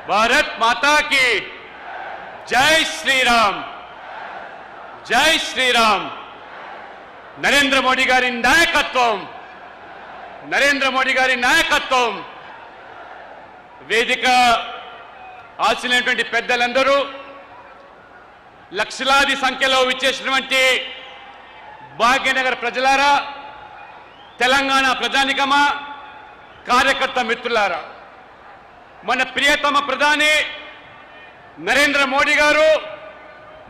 भारत माता की जय श्री राम, जय श्री राम। नरेंद्र मोदी गारी नायकत्వం, नरेंद्र मोदी गारी नायकत्వం। వేదిక ఆశించినటువంటి పెద్దలందరూ, లక్షలాది సంఖ్యలో విచ్చేసినటువంటి భాగ్యనగర్ ప్రజలారా, తెలంగాణ ప్రజానికమా, కార్యకర్త మిత్రులారా, మన ప్రియతమ ప్రధాని నరేంద్ర మోడీ గారు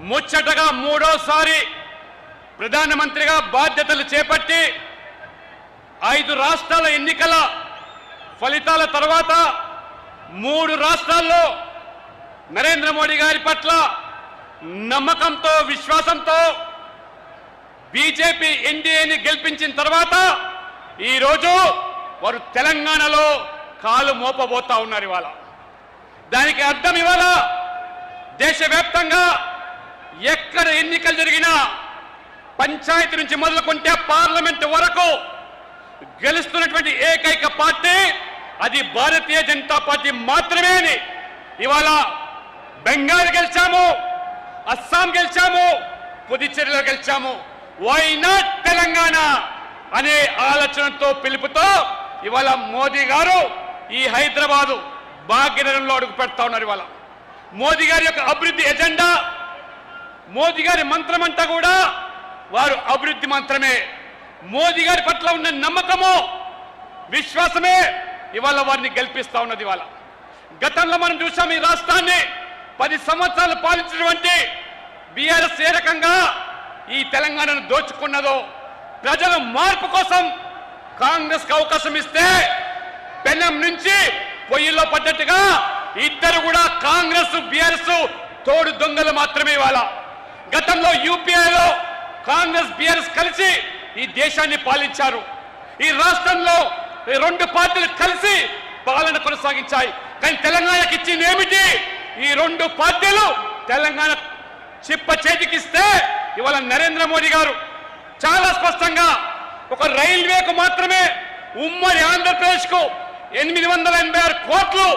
ముచ్చటగా మూడోసారి ప్రధానమంత్రిగా బాధ్యతలు చేపట్టి 5 రాష్ట్రాల ఎన్నికల ఫలితాల తర్వాత 3 రాష్ట్రాల్లో నరేంద్ర మోడీ గారి పట్ల నమ్మకంతో, విశ్వాసంతో బీజేపీ ఎన్డీఏని గెలిపించిన తర్వాత ఈరోజు వారు తెలంగాణలో కాలు మోపబోతా ఉన్నారు. ఇవాళ దానికి అర్థం ఇవాళ దేశవ్యాప్తంగా ఎక్కడ ఎన్నికలు జరిగినా పంచాయతీ నుంచి మొదలుకుంటే పార్లమెంట్ వరకు గెలుస్తున్నటువంటి ఏకైక పార్టీ అది భారతీయ జనతా పార్టీ మాత్రమే అని ఇవాళ బెంగాల్ గెలిచాము, అస్సాం గెలిచాము, పుదుచ్చేరిలో గెలిచాము. వై నాట్ తెలంగాణ అనే ఆలోచనతో పిలుపుతో ఇవాళ మోదీ గారు ఈ హైదరాబాదు భాగ్యనగరంలో అడుగు పెడతా ఉన్నారు. ఇవాళ మోదీ గారి యొక్క అభివృద్ధి ఎజెండా, మోదీ గారి మంత్రమంతా కూడా వారు అభివృద్ధి మంత్రమే. మోదీ గారి పట్ల ఉన్న నమ్మకము, విశ్వాసమే ఇవాళ వారిని గెలిపిస్తా ఉన్నది. ఇవాళ గతంలో మనం చూసాం, ఈ రాష్ట్రాన్ని 10 సంవత్సరాలు పాలించినటువంటి బీఆర్ఎస్ ఏ రకంగా ఈ తెలంగాణను దోచుకున్నదో, ప్రజల మార్పు కోసం కాంగ్రెస్ కు అవకాశం ఇస్తే పెనం నుంచి పొయ్యిలో పడ్డట్టుగా ఇద్దరు కూడా కాంగ్రెస్ బీఆర్ఎస్ తోడు దొంగలు మాత్రమే. ఇవాళ గతంలో యూపీఏలో కాంగ్రెస్ బీఆర్ఎస్ కలిసి ఈ దేశాన్ని పాలించారు. ఈ రాష్ట్రంలో 2 పార్టీలు కలిసి పాలన కొనసాగించాయి. కానీ తెలంగాణకి ఇచ్చింది ఏమిటి? ఈ 2 పార్టీలు తెలంగాణ చిప్ప చేతికిస్తే ఇవాళ నరేంద్ర మోడీ గారు చాలా స్పష్టంగా ఒక రైల్వేకు మాత్రమే ఉమ్మడి ఆంధ్రప్రదేశ్ కు 886 కోట్లు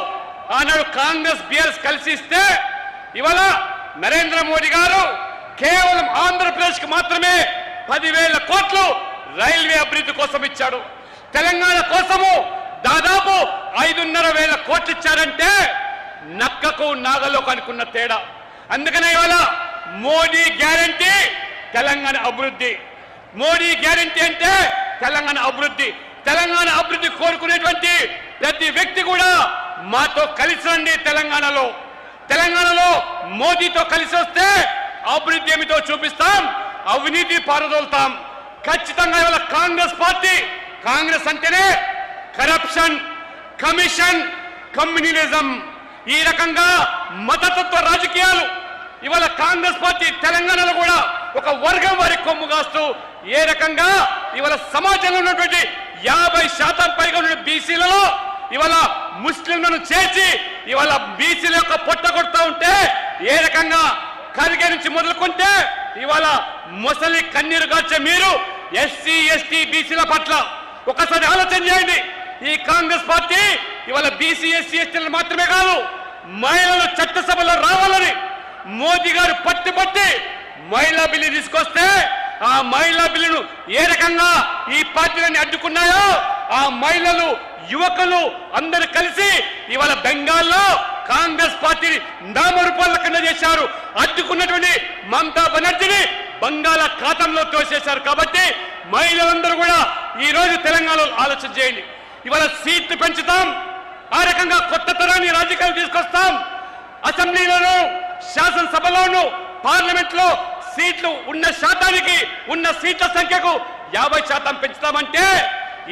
ఆనాడు కాంగ్రెస్ బీఆర్ఎస్ కలిసి ఇస్తే ఇవాళ నరేంద్ర మోడీ గారు కేవలం ఆంధ్రప్రదేశ్ కు మాత్రమే 10,000 కోట్లు రైల్వే అభివృద్ధి కోసం ఇచ్చాడు. తెలంగాణ కోసము దాదాపు 5,500 కోట్లు ఇచ్చారంటే నక్కకు నాగలోకి అనుకున్న తేడా. అందుకనే ఇవాళ మోడీ గ్యారంటీ తెలంగాణ అభివృద్ధి, మోడీ గ్యారంటీ అంటే తెలంగాణ అభివృద్ధి. తెలంగాణ అభివృద్ధి కోరుకునేటువంటి ప్రతి వ్యక్తి కూడా మాతో కలిసి రండి. తెలంగాణలో మోదీతో కలిసి వస్తే అభివృద్ధి ఏమిటో చూపిస్తాం, అవినీతి పారదోలుతాం. ఖచ్చితంగా ఇవాళ కాంగ్రెస్ పార్టీ, కాంగ్రెస్ అంటేనే కరప్షన్, కమిషన్, కమ్యూనిజం, ఈ రకంగా మతతత్వ రాజకీయాలు. ఇవాళ కాంగ్రెస్ పార్టీ తెలంగాణలో కూడా ఒక వర్గం వారి కొమ్ము కాస్తూ ఏ రకంగా ఇవాళ సమాజంలో ఉన్నటువంటి 50% పైగా ఉన్న బీసీలలో ఇవాళ ముస్లింలను చేర్చి ఇవాళ బీసీల యొక్క పొట్ట కొడతా ఉంటే, ఏ రకంగా ఖర్గే నుంచి మొదలుకుంటే ఇవాళ మొసలి కన్నీరు గార్చే మీరు ఎస్సీ ఎస్టీ బీసీల పట్ల ఒకసారి ఆలోచన చేయండి. ఈ కాంగ్రెస్ పార్టీ ఇవాళ బీసీ ఎస్సీ ఎస్టీలు మాత్రమే కాదు, మహిళలు చట్టసభలో రావాలని మోదీ గారు పట్టి మహిళా బిల్లు తీసుకొస్తే ఆ మహిళా బిల్లును ఏ రకంగా ఈ పార్టీలని అడ్డుకున్నాయో, ఆ మహిళలు, యువకులు అందరూ కలిసి ఇవాళ బెంగాల్లో కాంగ్రెస్ పార్టీని నామరూపాల కింద చేశారు. అడ్డుకున్నటువంటి మమతా బెనర్జీని బంగాళాఖాతంలో తోసేశారు. కాబట్టి మహిళలందరూ కూడా ఈ రోజు తెలంగాణలో ఆలోచన చేయండి. ఇవాళ సీట్లు పెంచుతాం, ఆ రకంగా కొత్త తరాన్ని రాజకీయాలు తీసుకొస్తాం. అసెంబ్లీలోనూ, శాసనసభలోనూ, పార్లమెంట్ లో సీట్లు ఉన్న శాతానికి, ఉన్న సీట్ల సంఖ్యకు 50% పెంచుతామంటే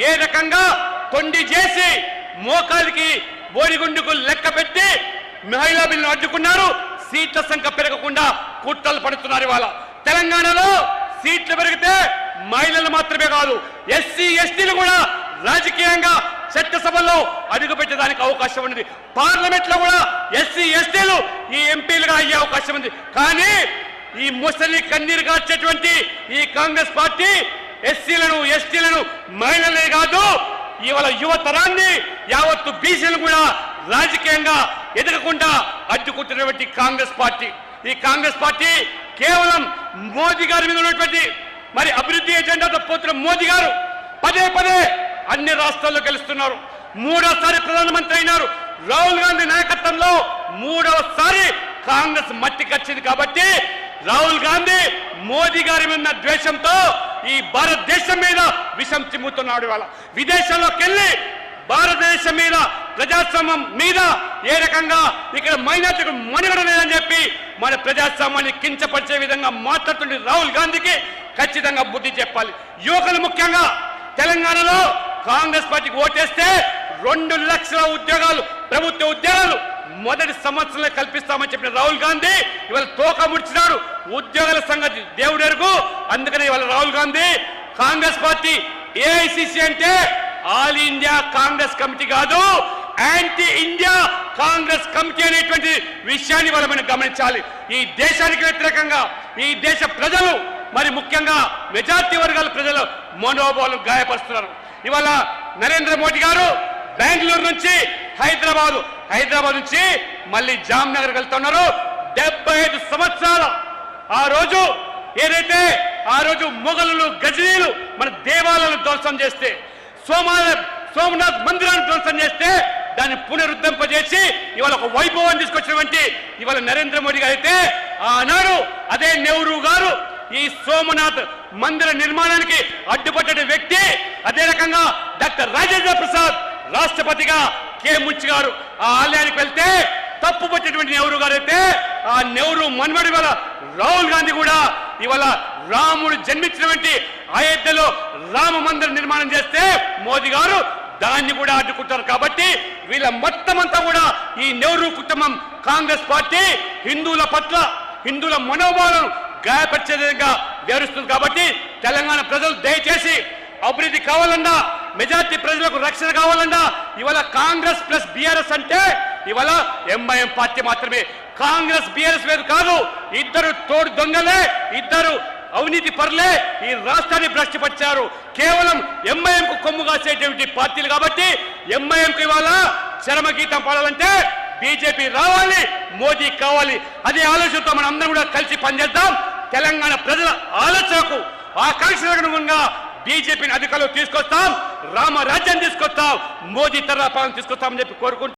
ఏ రకంగా తొండి చేసి మోకాలికి బోడిగుండుకు లెక్క పెట్టి మహిళా బిల్లును అడ్డుకున్నారు. సీట్ల సంఖ్య పెరగకుండా కుట్రలు పడుతున్నారు. ఇవాళ తెలంగాణలో సీట్లు పెరిగితే మహిళలు మాత్రమే కాదు, ఎస్సీ ఎస్టీలు కూడా రాజకీయంగా చట్టసభలో అడుగు పెట్టడానికి అవకాశం ఉంది. పార్లమెంట్ లో కూడా ఎస్సీ ఎస్టీలు ఈ ఎంపీలుగా అయ్యే అవకాశం ఉంది. కానీ ఈ ముసలి కన్నీరు గార్చేటువంటి ఈ కాంగ్రెస్ పార్టీ ఎస్సీలను, ఎస్టీలను, మహిళలే కాదు ఇవాళ యువతరాన్ని యావత్తు బీసీలు కూడా రాజకీయంగా ఎదగకుండా అడ్డుకుంటున్నటువంటి కాంగ్రెస్ పార్టీ, ఈ కాంగ్రెస్ పార్టీ కేవలం మోదీ గారి మీద ఉన్నటువంటి మరి అభివృద్ధి ఎజెండాతో పోతున్న మోదీ గారు పదే పదే అన్ని రాష్ట్రాల్లో గెలుస్తున్నారు. మూడోసారి ప్రధానమంత్రి అయినారు. రాహుల్ గాంధీ నాయకత్వంలో మూడవసారి కాంగ్రెస్ మట్టికొచ్చింది. కాబట్టి రాహుల్ గాంధీ మోదీ గారి మీద ద్వేషంతో ఈ భారతదేశం మీద విషం చిమ్ముతున్నాడు. ఇవాళ విదేశాల్లోకి వెళ్ళి భారతదేశం మీద ప్రజాస్వామ్యం మీద ఏ రకంగా ఇక్కడ మైనార్టీలకు మనుగడ లేదని చెప్పి మన ప్రజాస్వామ్యాన్ని కించపరిచే విధంగా మాట్లాడుతుండే రాహుల్ గాంధీకి ఖచ్చితంగా బుద్ధి చెప్పాలి. యువకులు ముఖ్యంగా తెలంగాణలో కాంగ్రెస్ పార్టీకి ఓటేస్తే 2 లక్షల ఉద్యోగాలు, ప్రభుత్వ ఉద్యోగాలు మొదటి సంవత్సరంలో కల్పిస్తామని చెప్పిన రాహుల్ గాంధీ ఇవాళ తోక ముడిచినాడు. ఉద్యోగాల సంగతి దేవుడెరుగు. అందుకని ఇవాళ రాహుల్ గాంధీ కాంగ్రెస్ పార్టీ ఏఐసిసి అంటే ఆల్ ఇండియా కాంగ్రెస్ కమిటీ కాదు, యాంటీ ఇండియా కాంగ్రెస్ కమిటీ అనేటువంటి విషయాన్ని వాళ్ళు మనం గమనించాలి. ఈ దేశానికి వ్యతిరేకంగా ఈ దేశ ప్రజలు మరి ముఖ్యంగా మెజార్టీ వర్గాల ప్రజలు మనోభావాలను గాయపరుస్తున్నారు. ఇవాళ నరేంద్ర మోడీ గారు బెంగళూరు నుంచి హైదరాబాద్ నుంచి మళ్ళీ జామ్నగర్ వెళ్తున్నారు. 75 సంవత్సరాల ఆ రోజు ఏదైతే ఆ రోజు మొఘలులు గజనీలు మన దేవాలయాలను ధ్వంసం చేస్తే, సోమనాథ్ మందిరాన్ని ధ్వంసం చేస్తే దాన్ని పునరుద్ధరింపజేసి ఇవాళ ఒక వైభవాన్ని తీసుకొచ్చినటువంటి ఇవాళ నరేంద్ర మోడీ గారు అయితే ఆనాడు అదే నెహ్రూ గారు ఈ సోమనాథ్ మందిర నిర్మాణానికి అడ్డుపడ్డ వ్యక్తి. అదే రకంగా డాక్టర్ రాజేంద్ర ప్రసాద్ రాష్ట్రపతిగా కె మున్షి గారు ఆ ఆలయానికి వెళ్తే తప్పు పట్టినటువంటి నెహ్రూ గారు అయితే ఆ నెహ్రూ మన్మడి వల్ల రాహుల్ గాంధీ కూడా ఇవాళ రాముడు జన్మించినటువంటి అయోధ్యలో రామ మందిర నిర్మాణం చేస్తే మోదీ గారు దాన్ని కూడా అడ్డుకుంటారు. కాబట్టి వీళ్ళ మొత్తం అంతా కూడా ఈ నెహ్రూ కుటుంబం కాంగ్రెస్ పార్టీ హిందువుల పట్ల హిందువుల మనోభావాలను గాయపరిచే విధంగా వ్యవహరిస్తుంది. కాబట్టి తెలంగాణ ప్రజలు దయచేసి అభివృద్ధి కావాలన్నా, మెజార్టీ ప్రజలకు రక్షణ కావాలన్నా ఇవాళ కాంగ్రెస్ ప్లస్ బీఆర్ఎస్ అంటే ఇవాళ ఎంఐఎం పార్టీ మాత్రమే. కాంగ్రెస్ బీఆర్ఎస్ వేరు కాదు. ఇద్దరు తోడు దొంగలే, ఇద్దరు అవినీతి పరులే ఈ రాష్ట్రాన్ని భ్రష్టుపరిచారు. కేవలం ఎంఐఎం కు కొమ్ము కాసేటువంటి పార్టీలు. కాబట్టి ఎంఐఎం కు ఇవాళ చరమగీతం పాడాలంటే బీజేపీ రావాలి, మోదీ కావాలి. అదే ఆలోచనతో మనం అందరం కూడా కలిసి పనిచేద్దాం. తెలంగాణ ప్రజల ఆలోచనకు ఆకాంక్షలకు అనుగుణంగా బీజేపీని అధికారంలో తీసుకొస్తాం, రామరాజ్యాన్ని తీసుకొస్తాం, మోదీ తరహా పాలన తీసుకొస్తామని చెప్పి కోరుకుంటూ